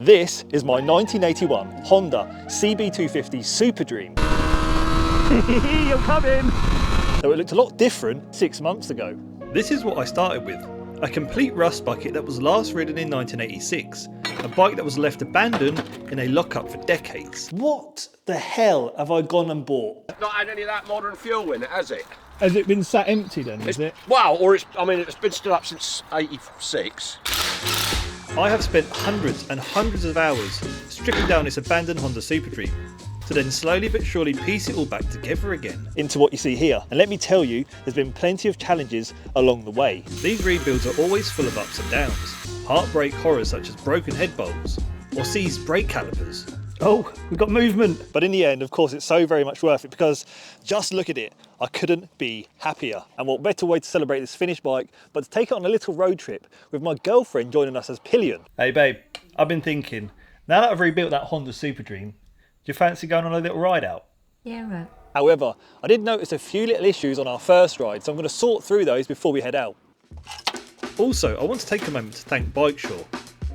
This is my 1981 Honda CB250 Super Dream. You're coming! Though it looked a lot different 6 months ago. This is what I started with. A complete rust bucket that was last ridden in 1986. A bike that was left abandoned in a lockup for decades. What the hell have I gone and bought? Not had any of that modern fuel in it, has it? Has it been sat empty then, is it? Well, or it's been stood up since 86. I have spent hundreds and hundreds of hours stripping down this abandoned Honda Super Dream, to then slowly but surely piece it all back together again. Into what you see here. And let me tell you, there's been plenty of challenges along the way. These rebuilds are always full of ups and downs. Heartbreak horrors such as broken head bolts or seized brake calipers. Oh, we've got movement. But in the end, of course, it's so very much worth it because just look at it. I couldn't be happier. And what better way to celebrate this finished bike but to take it on a little road trip with my girlfriend joining us as pillion. Hey babe, I've been thinking, now that I've rebuilt that Honda Super Dream, do you fancy going on a little ride out? Yeah, right. However, I did notice a few little issues on our first ride, so I'm going to sort through those before we head out. Also, I want to take a moment to thank Bikeshaw,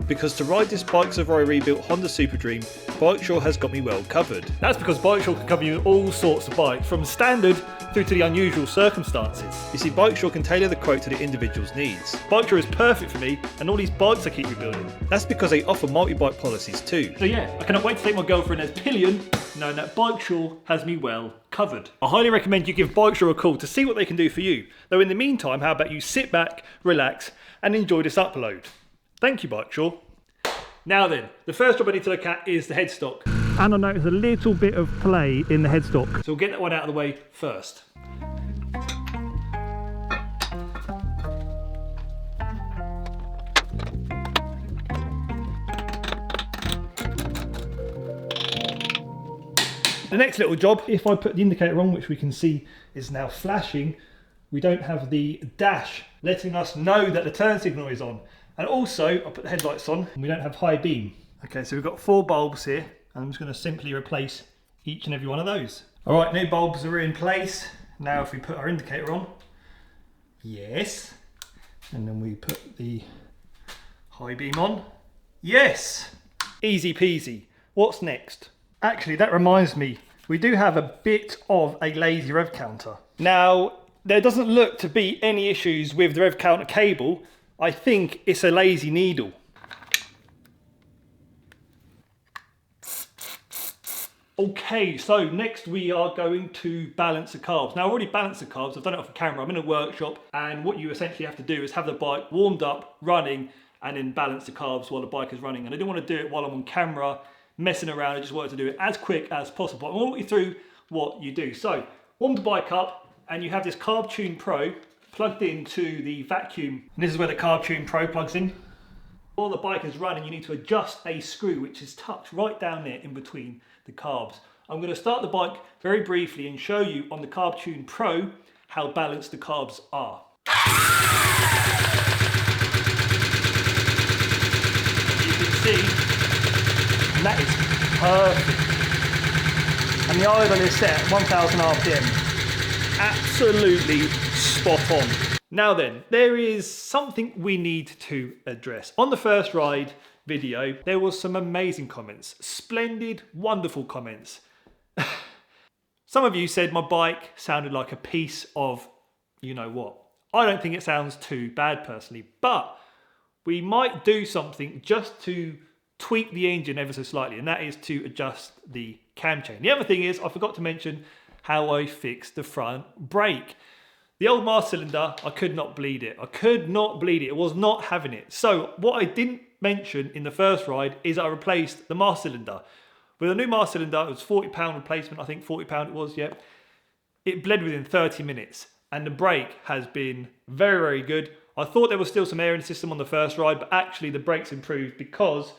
because to ride this Bikes of Rye rebuilt Honda Super Dream, Bikeshaw has got me well covered. That's because Bikeshaw can cover you all sorts of bikes, from standard through to the unusual circumstances. You see, Bikeshaw can tailor the quote to the individual's needs. Bikeshaw is perfect for me and all these bikes I keep rebuilding. That's because they offer multi-bike policies too. So yeah, I cannot wait to take my girlfriend as pillion, knowing that Bikeshaw has me well covered. I highly recommend you give Bikeshaw a call to see what they can do for you. Though in the meantime, how about you sit back, relax and enjoy this upload. Thank you, Bikeshaw. Now then, the first job I need to look at is the headstock. And I notice a little bit of play in the headstock. So we'll get that one out of the way first. The next little job, if I put the indicator on, which we can see is now flashing, we don't have the dash letting us know that the turn signal is on. And also, I'll put the headlights on, and we don't have high beam. Okay, so we've got 4 bulbs here, and I'm just going to simply replace each and every one of those. All right, new bulbs are in place. Now if we put our indicator on, yes, and then we put the high beam on, yes, easy peasy. What's next? Actually, that reminds me, we do have a bit of a lazy rev counter. Now, there doesn't look to be any issues with the rev counter cable. I think it's a lazy needle. Okay, so next we are going to balance the carbs. Now I've already balanced the carbs, I've done it off the camera, I'm in a workshop, and what you essentially have to do is have the bike warmed up, running, and then balance the carbs while the bike is running. And I didn't want to do it while I'm on camera, messing around, I just wanted to do it as quick as possible. I'm going to walk you through what you do. So, warm the bike up, and you have this Carb Tune Pro plugged into the vacuum. And this is where the Carb Tune Pro plugs in. While the bike is running, you need to adjust a screw which is tucked right down there in between the carbs. I'm going to start the bike very briefly and show you on the Carb Tune Pro how balanced the carbs are. You can see that is perfect. And the idle is set at 1000 RPM. Absolutely spot on. Now then, there is something we need to address. On the first ride video, there was some amazing comments. Splendid, wonderful comments. Some of you said my bike sounded like a piece of you know what. I don't think it sounds too bad personally, but we might do something just to tweak the engine ever so slightly, and that is to adjust the cam chain. The other thing is, I forgot to mention how I fixed the front brake. The old master cylinder, I could not bleed it. I could not bleed it. It was not having it. So what I didn't mention in the first ride is I replaced the master cylinder. With a new master cylinder, it was £40 replacement, I think £40 it was, yeah. It bled within 30 minutes, and the brake has been very, very good. I thought there was still some air in the system on the first ride, but actually the brakes improved because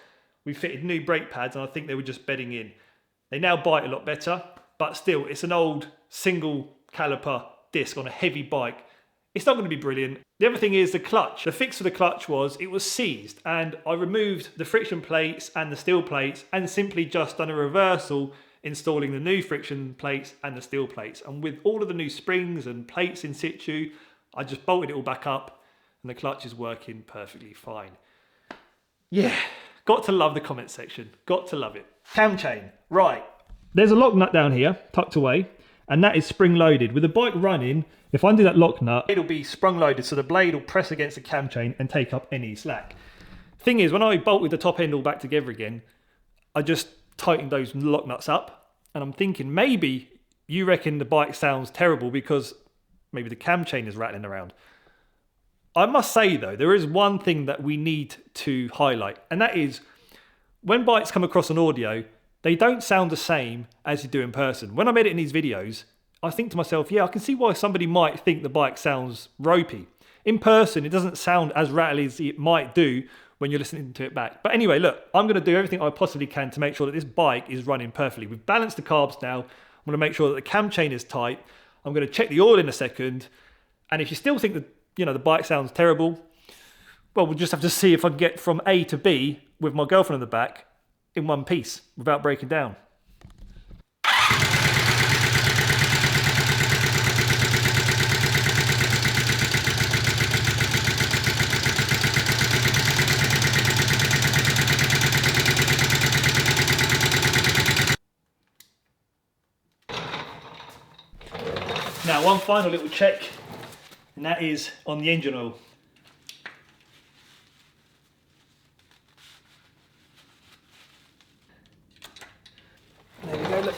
we fitted new brake pads, and I think they were just bedding in. They now bite a lot better, but still, it's an old single caliper disc on a heavy bike. It's not going to be brilliant. The other thing is the clutch. The fix for the clutch was it was seized, and I removed the friction plates and the steel plates and simply just done a reversal, installing the new friction plates and the steel plates. And with all of the new springs and plates in situ, I just bolted it all back up and the clutch is working perfectly fine. Yeah, Got to love the comment section. Got to love it. Cam chain. Right. There's a lock nut down here, tucked away, and that is spring loaded. With the bike running, if I undo that lock nut, it'll be sprung loaded, so the blade will press against the cam chain and take up any slack. Thing is, when I bolted the top end all back together again, I just tightened those lock nuts up, and I'm thinking maybe you reckon the bike sounds terrible because maybe the cam chain is rattling around. I must say though, there is one thing that we need to highlight, and that is when bikes come across on audio, they don't sound the same as you do in person. When I'm editing these videos, I think to myself, yeah, I can see why somebody might think the bike sounds ropey. In person, it doesn't sound as rattly as it might do when you're listening to it back. But anyway, look, I'm going to do everything I possibly can to make sure that this bike is running perfectly. We've balanced the carbs now. I'm going to make sure that the cam chain is tight. I'm going to check the oil in a second. And if you still think that, the bike sounds terrible, well, we'll just have to see if I can get from A to B with my girlfriend in the back in one piece without breaking down. Now, one final little check, and that is on the engine oil. There we go, look.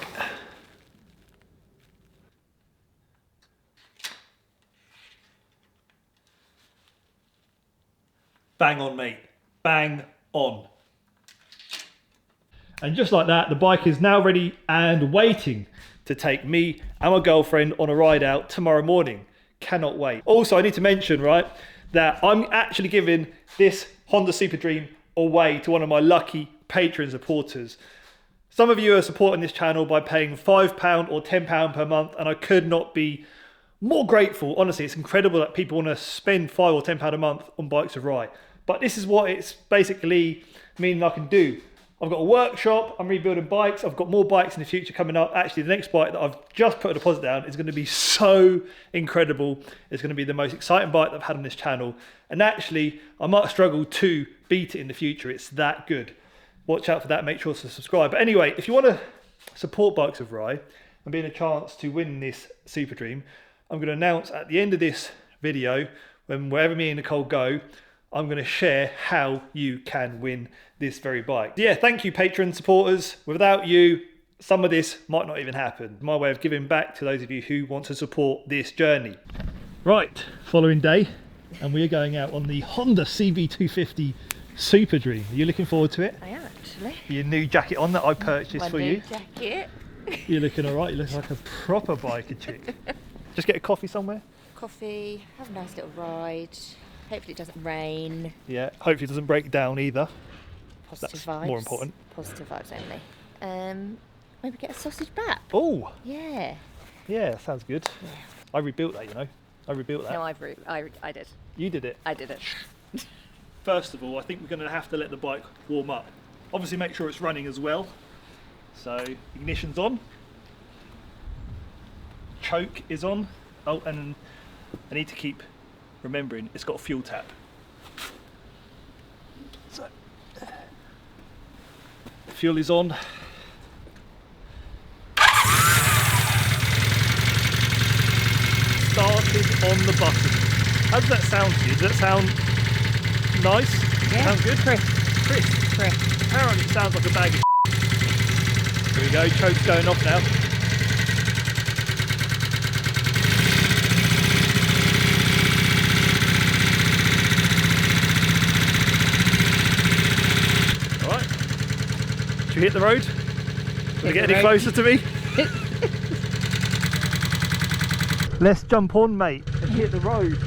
Bang on, mate. Bang on. And just like that, the bike is now ready and waiting to take me and my girlfriend on a ride out tomorrow morning. Cannot wait. Also, I need to mention, right, that I'm actually giving this Honda Super Dream away to one of my lucky Patron supporters. Some of you are supporting this channel by paying £5 or £10 per month, and I could not be more grateful. Honestly, it's incredible that people want to spend £5 or £10 a month on Bikes of Rye. But this is what it's basically meaning I can do. I've got a workshop, I'm rebuilding bikes, I've got more bikes in the future coming up. Actually, the next bike that I've just put a deposit down is going to be so incredible. It's going to be the most exciting bike that I've had on this channel. And actually, I might struggle to beat it in the future. It's that good. Watch out for that, make sure to subscribe. But anyway, if you want to support Bikes of Rye and be in a chance to win this Super Dream, I'm going to announce at the end of this video, when wherever me and Nicole go, I'm going to share how you can win this very bike. Yeah, thank you, Patron supporters. Without you, some of this might not even happen. My way of giving back to those of you who want to support this journey. Right, following day, and we are going out on the Honda CB250 Super Dream. Are you looking forward to it? I am actually. Your new jacket on that I purchased My for new you. jacket. You're looking all right. You look like a proper biker chick. Just get a coffee somewhere. Coffee, have a nice little ride. Hopefully it doesn't rain. Yeah, hopefully it doesn't break down either. Positive That's vibes. more important. Positive vibes only. Maybe get a sausage bap. Oh, Yeah. yeah, that sounds good. Yeah. I rebuilt that, I rebuilt that. No, I did. You did it. I did it. First of all, I think we're going to have to let the bike warm up. Obviously make sure it's running as well. So ignition's on. Choke is on. Oh, and I need to keep remembering it's got a fuel tap. So fuel is on. Started on the button. How does that sound to you? Does that sound nice? Yeah. Sounds good? Crisp. Crisp. Apparently it sounds like a bag of Here we go, choke's going off now. Alright. Should we hit the road? Will we get any closer to me? Let's jump on, mate, and hit the road.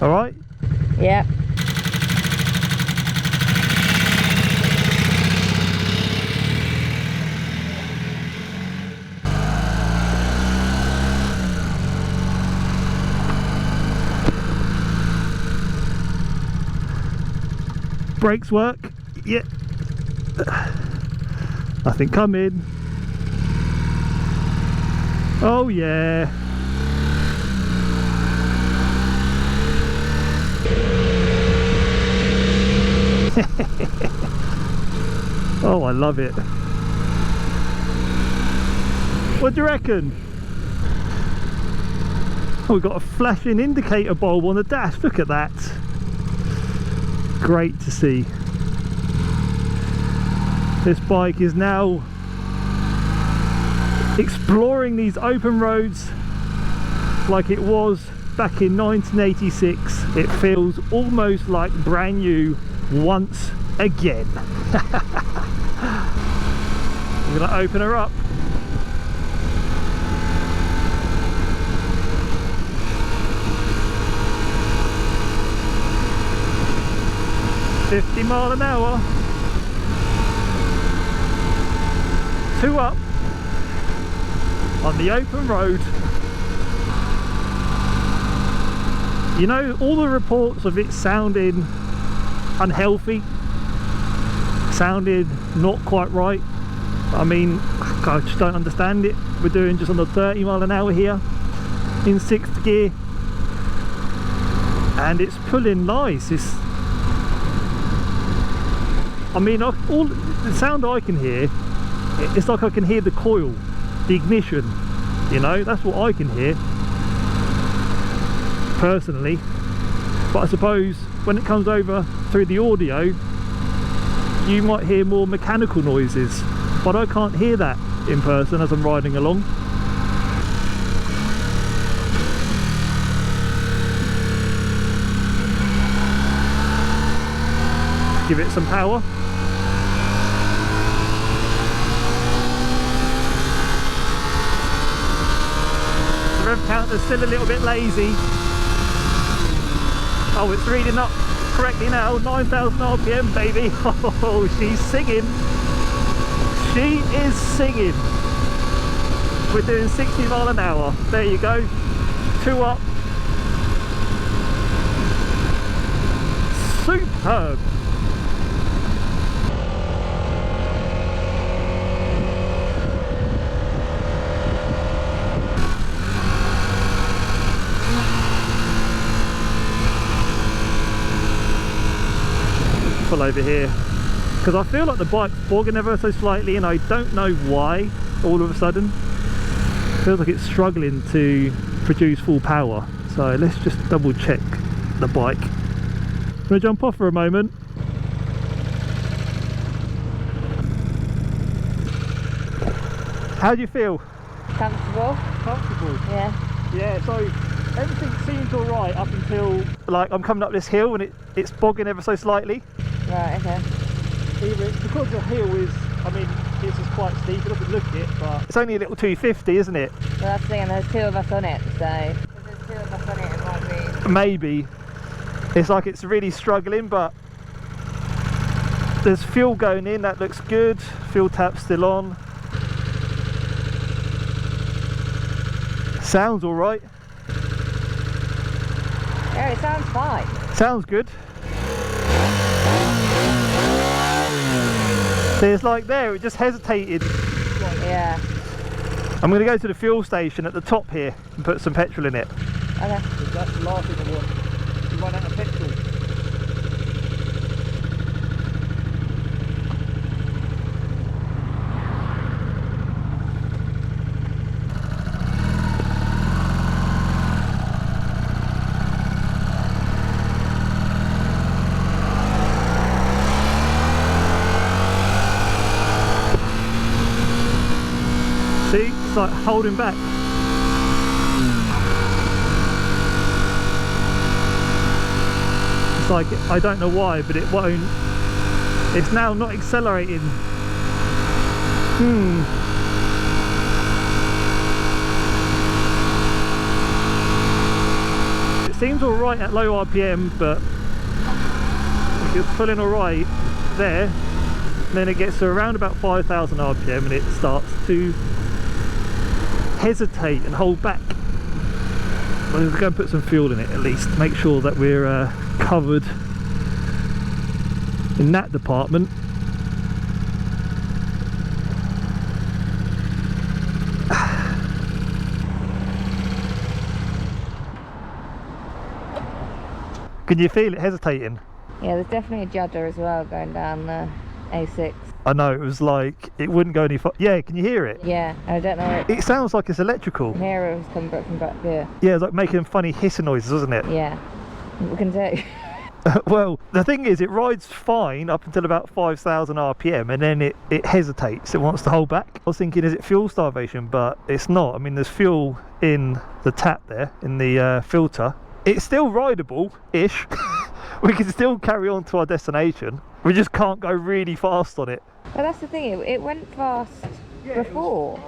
All right? Yeah. Brakes work. Yeah. Nothing coming. Oh yeah. Oh, I love it. What do you reckon? Oh, we've got a flashing indicator bulb on the dash. Look at that. Great to see. This bike is now exploring these open roads like it was back in 1986. It feels almost like brand new once again. I'm gonna open her up. $50 miles an hour. 2 up on the open road. You know, all the reports of it sounding unhealthy, sounded not quite right. I mean, I just don't understand it. We're doing just under 30 miles an hour here in 6th gear, and it's pulling nice. I mean, all the sound I can hear, it's like I can hear the coil, the ignition, you know, that's what I can hear personally. But I suppose when it comes over through the audio, you might hear more mechanical noises, but I can't hear that in person as I'm riding along. Give it some power. The rev counter's still a little bit lazy. Oh, it's reading up correctly now, 9,000 RPM, baby. Oh, she's singing. She is singing. We're doing 60 miles an hour. There you go. 2 up. Superb. Over here because I feel like the bike's bogging ever so slightly, and I don't know why. All of a sudden feels like it's struggling to produce full power, so let's just double check the bike. I'm gonna jump off for a moment. How do you feel? Comfortable? Comfortable? Yeah. So everything seems alright up until like I'm coming up this hill and it's bogging ever so slightly. Right, okay. Either it's because the hill is, I mean, this is quite steep, it doesn't look it, but it's only a little 250, isn't it? Well, that's the thing, and there's 2 of us on it, so if there's 2 of us on it, it might be... Maybe. It's like it's really struggling, but there's fuel going in, that looks good. Fuel tap's still on. Sounds alright. Yeah, it sounds fine. Sounds good. See, it's like there, it just hesitated. Yeah. I'm going to go to the fuel station at the top here and put some petrol in it. Okay. That's the last thing I want. You run out of petrol. See, it's like holding back. It's like, I don't know why, but it won't. It's now not accelerating. It seems alright at low RPM, but it's pulling alright there. And then it gets to around about 5,000 RPM and it starts to hesitate and hold back. We're going to put some fuel in it at least, make sure that we're covered in that department. Can you feel it hesitating? Yeah, there's definitely a judder as well going down the A6. I know, it was like, it wouldn't go any far. Yeah, can you hear it? Yeah, I don't know where It sounds like it's electrical. here it was coming back from back here. Yeah, it's like making funny hissing noises, wasn't it? Yeah, we can do. Well, the thing is, it rides fine up until about 5,000 RPM, and then it hesitates. It wants to hold back. I was thinking, is it fuel starvation? But it's not. I mean, there's fuel in the tap there, in the filter. It's still rideable-ish. We can still carry on to our destination. We just can't go really fast on it. But that's the thing, it went fast before.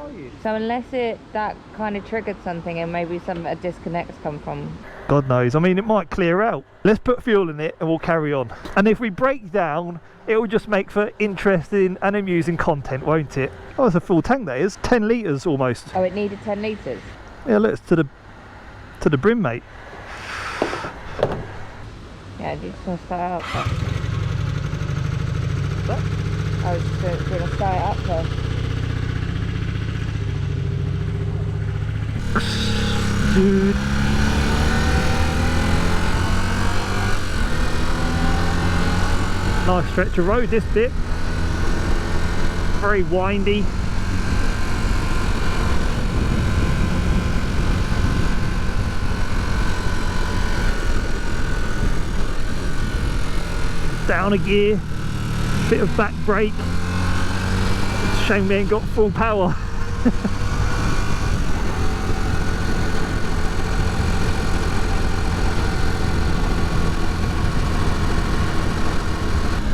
So unless that kind of triggered something and maybe a disconnect's come from. God knows. I mean, it might clear out. Let's put fuel in it and we'll carry on. And if we break down, it will just make for interesting and amusing content, won't it? Oh, it's a full tank, that is. 10 litres almost. Oh, it needed 10 litres? Yeah, look, it's to the brim, mate. Yeah, you just want to start it up first. What? I was just going to start it up first. Dude. Nice stretch of road, this bit. Very windy. Down a gear, bit of back brake. Shame we ain't got full power.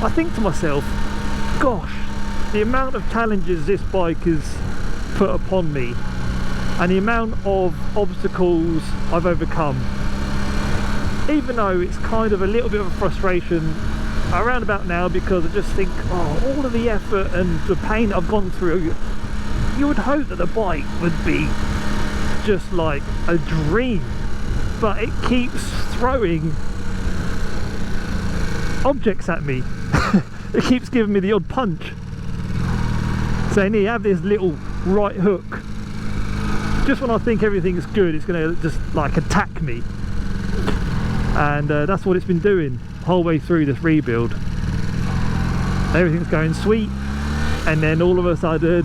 I think to myself, gosh, the amount of challenges this bike has put upon me and the amount of obstacles I've overcome, even though it's kind of a little bit of a frustration around about now, because I just think, oh, all of the effort and the pain I've gone through, you would hope that the bike would be just like a dream, but it keeps throwing objects at me. It keeps giving me the odd punch, saying, here, have this little right hook. Just when I think everything's good, it's going to just like attack me, and that's what it's been doing the whole way through this rebuild. Everything's going sweet, and then all of a sudden,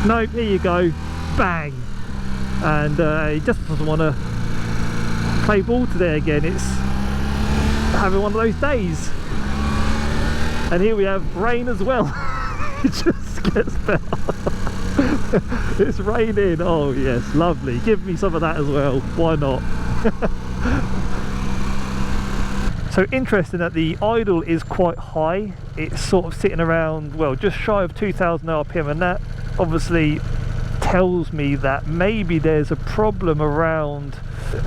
nope, here you go, bang, and it just doesn't want to play ball today again. It's having one of those days. And here we have rain as well. It just gets better. It's raining. Oh yes, lovely. Give me some of that as well. Why not? So interesting that the idle is quite high. It's sort of sitting around, well, just shy of 2,000 RPM, and that obviously tells me that maybe there's a problem around.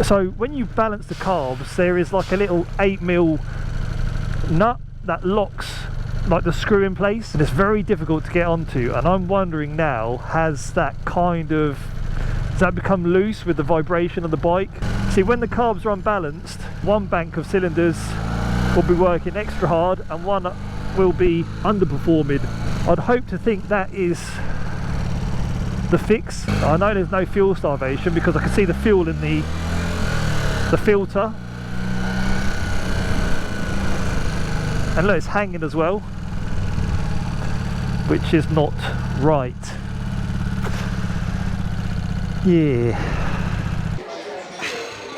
So when you balance the carbs, there is like a little 8mm nut that locks like the screw in place, and it's very difficult to get onto, and I'm wondering now, has that become loose with the vibration of the bike? See, when the carbs are unbalanced, one bank of cylinders will be working extra hard and one will be underperforming. I'd hope to think that is the fix. I know there's no fuel starvation because I can see the fuel in the filter. And look, it's hanging as well, which is not right. Yeah.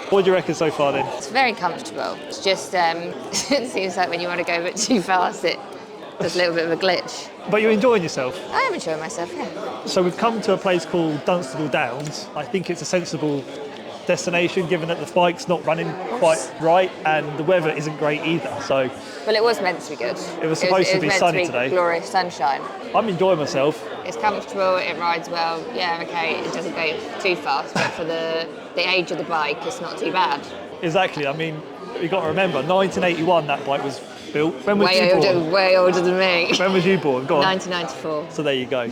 What do you reckon so far then? It's very comfortable. It's just, it seems like when you want to go a bit too fast, there's a little bit of a glitch. But you're enjoying yourself? I am enjoying myself, yeah. So we've come to a place called Dunstable Downs. I think it's a sensible destination, given that the bike's not running quite right and the weather isn't great either. So well, it was meant to be good. It was supposed to be sunny today. Glorious sunshine. I'm enjoying myself. It's comfortable, it rides well. Yeah, okay, it doesn't go too fast, but for the age of the bike, it's not too bad. Exactly. I mean, you've got to remember, 1981 that bike was built. When was you born? Way older than me. When was you born? Go on. 1994. So there you go.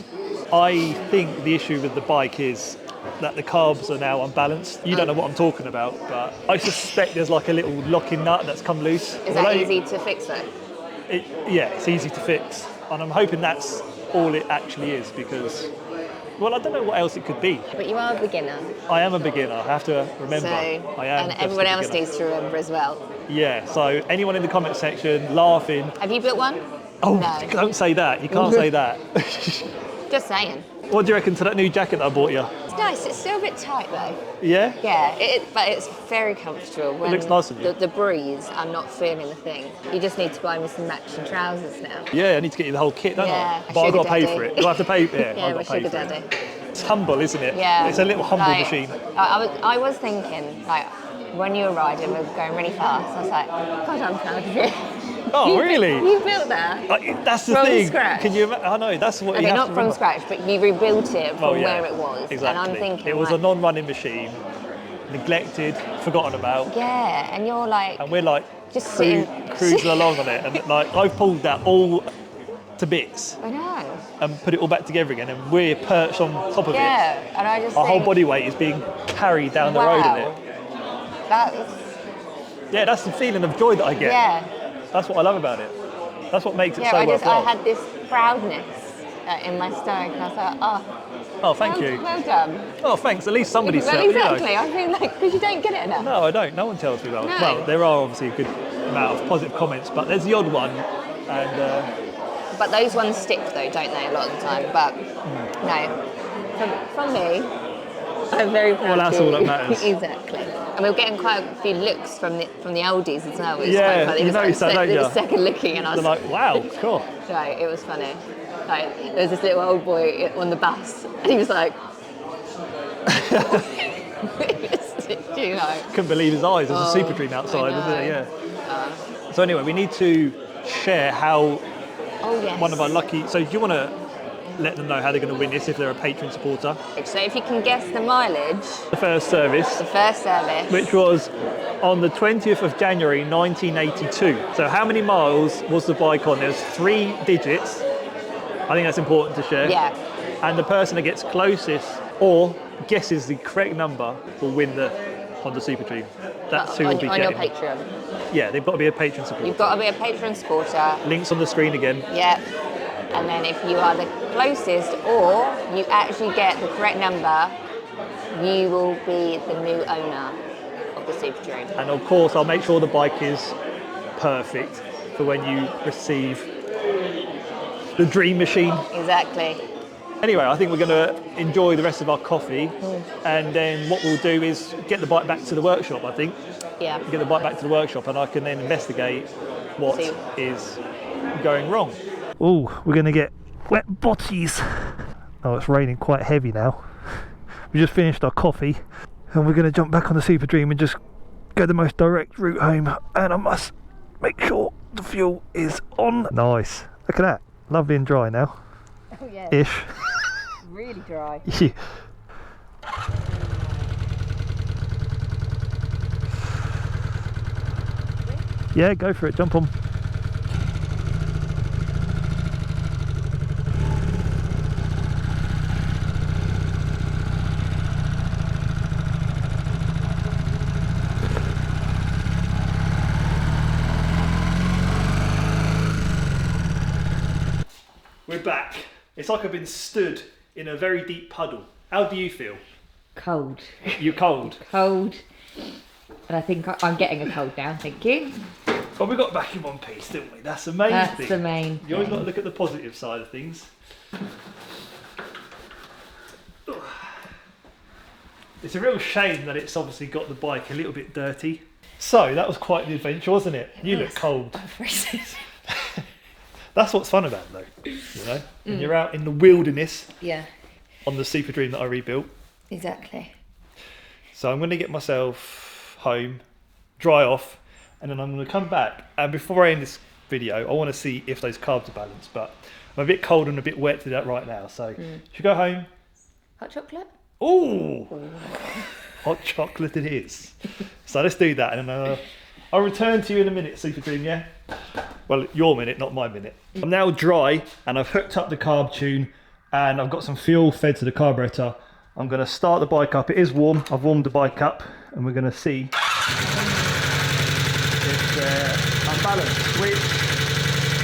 I think the issue with the bike is that the carbs are now unbalanced. You don't know what I'm talking about, but I suspect there's like a little locking nut that's come loose. Is that easy to fix though? Yeah, it's easy to fix, and I'm hoping that's all it actually is, because Well, I don't know what else it could be. But you are a beginner. I am a beginner, I have to remember. So, I am and just everyone a else beginner. needs to remember as well. Yeah, so anyone in the comment section laughing. Have you built one? Oh, No. don't say that. You can't say that. Just saying. What do you reckon to that new jacket that I bought you? It's nice. It's still a bit tight though. Yeah? Yeah, but it's very comfortable. When looks nice on you. The breeze, I'm not feeling the thing. You just need to buy me some matching trousers now. Yeah, I need to get you the whole kit, don't Yeah, I? But I've got to pay sugar for it. daddy. Do I have to pay? Yeah, Yeah, I've my got to pay sugar for it. daddy. It's humble, isn't it? Yeah. It's a little humble Like, machine. I was thinking, like, when you were riding, we were going really fast. I was like, God, I'm proud of you. Oh, really? You built that. That's the From thing. scratch? Can you? I know that's what Okay, you have not to from remember. scratch, but you rebuilt it from Oh, yeah. where it was. Exactly. And I'm thinking, it was like, a non-running machine, neglected, forgotten about, yeah, and you're like, and we're like just sitting. cruising along on it, and like I've pulled that all to bits I know. and put it all back together again, and we're perched on top of it. Yeah, and I just Our whole think, body weight is being carried down the road in wow, it. that's, Yeah, that's the feeling of joy that I get. yeah. That's what I love about it. That's what makes it Yeah, so I worthwhile. had this proudness in my stomach, and I was like, Oh, thank well, you. well done. Oh, thanks. At least somebody Well, said, you know. exactly. I feel like, because you don't get it enough. No, I don't. No one tells me that. No. Well, there are obviously a good amount of positive comments, but there's the odd one. And But those ones stick though, don't they, a lot of the time? But no, from me, I'm very proud Well, that's of you. all that matters. Exactly. And we were getting quite a few looks from the oldies as well. It was Yeah, quite funny. you It was noticed that, don't they were you? second looking, and I they're was like, wow, cool. right. It was funny. Like, there was this little old boy on the bus, and he was like, you know. Couldn't believe his eyes. There's a Super Dream I outside, isn't there? know. Yeah. So anyway, we need to share how Oh yes. one of our lucky... So do you want to let them know how they're going to win this if they're a Patron supporter? So if you can guess the mileage, The first service, the first service. which was on the 20th of January 1982. So how many miles was the bike on? There's 3 digits. I think that's important to share. Yeah. And the person that gets closest or guesses the correct number will win the Honda Super Dream. That's who will be on your getting it. Patreon. Yeah, they've got to be a Patron supporter. You've got to be a Patron supporter. Links on the screen again. Yep. And then if you are the closest or you actually get the correct number, you will be the new owner of the Super Dream. And of course, I'll make sure the bike is perfect for when you receive the Dream Machine. Exactly. Anyway, I think we're going to enjoy the rest of our coffee, and then what we'll do is get the bike back to the workshop, I think. Yeah. Get the bike back to the workshop, and I can then investigate what See. is going wrong. Oh, we're going to get wet botties. Oh, it's raining quite heavy now. We just finished our coffee, and we're going to jump back on the Super Dream and just go the most direct route home. And I must make sure the fuel is on. Nice. Look at that. Lovely and dry now. Oh yeah. Ish. Really dry. Yeah. Yeah, go for it, jump on. We're back. It's like I've been stood in a very deep puddle. How do you feel? Cold. You're cold. Cold. And I think I'm getting a cold now, thank you. But we got back in one piece, didn't we? That's the main That's thing. the main You always thing. got to look at the positive side of things. It's a real shame that it's obviously got the bike a little bit dirty. So that was quite the adventure, wasn't it? You look cold. That's what's fun about it though, you know? When you're out in the wilderness Yeah, on the Super Dream that I rebuilt. exactly. So I'm going to get myself home, dry off, and then I'm going to come back. And before I end this video, I want to see if those carbs are balanced. But I'm a bit cold and a bit wet to do that right now. So should we go home? Hot chocolate? Ooh, hot chocolate it is. So let's do that, and then I'll return to you in a minute, Super Dream, yeah? Well, your minute, not my minute. I'm now dry, and I've hooked up the carb tune, and I've got some fuel fed to the carburetor. I'm going to start the bike up. It is warm. I've warmed the bike up, and we're going to see if they're unbalanced, which,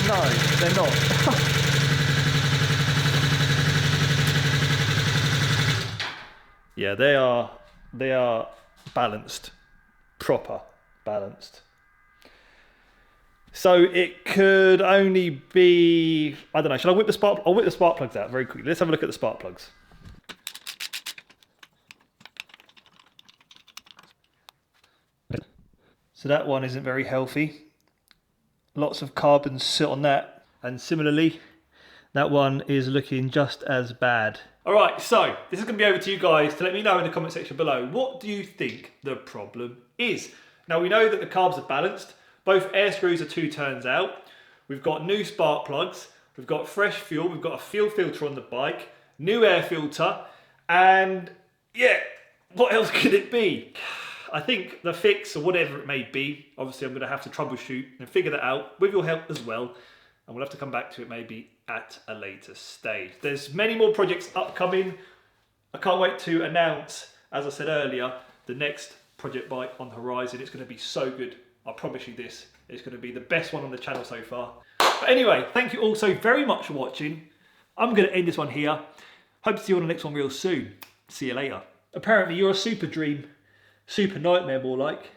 no, they're not. Yeah, they are balanced, proper balanced. So it could only be, I don't know, shall I whip the spark? I'll whip the spark plugs out very quickly. Let's have a look at the spark plugs. So that one isn't very healthy. Lots of carbon soot on that. And similarly, that one is looking just as bad. All right, so this is going to be over to you guys to let me know in the comment section below. What do you think the problem is? Now we know that the carbs are balanced. Both air screws are 2 turns out. We've got new spark plugs. We've got fresh fuel. We've got a fuel filter on the bike. New air filter. And yeah, what else could it be? I think the fix, or whatever it may be, obviously I'm going to have to troubleshoot and figure that out with your help as well. And we'll have to come back to it maybe at a later stage. There's many more projects upcoming. I can't wait to announce, as I said earlier, the next project bike on the horizon. It's going to be so good. I promise you this. It's going to be the best one on the channel so far. But anyway, thank you all so very much for watching. I'm going to end this one here. Hope to see you on the next one real soon. See you later. Apparently you're a super dream. Super nightmare more like.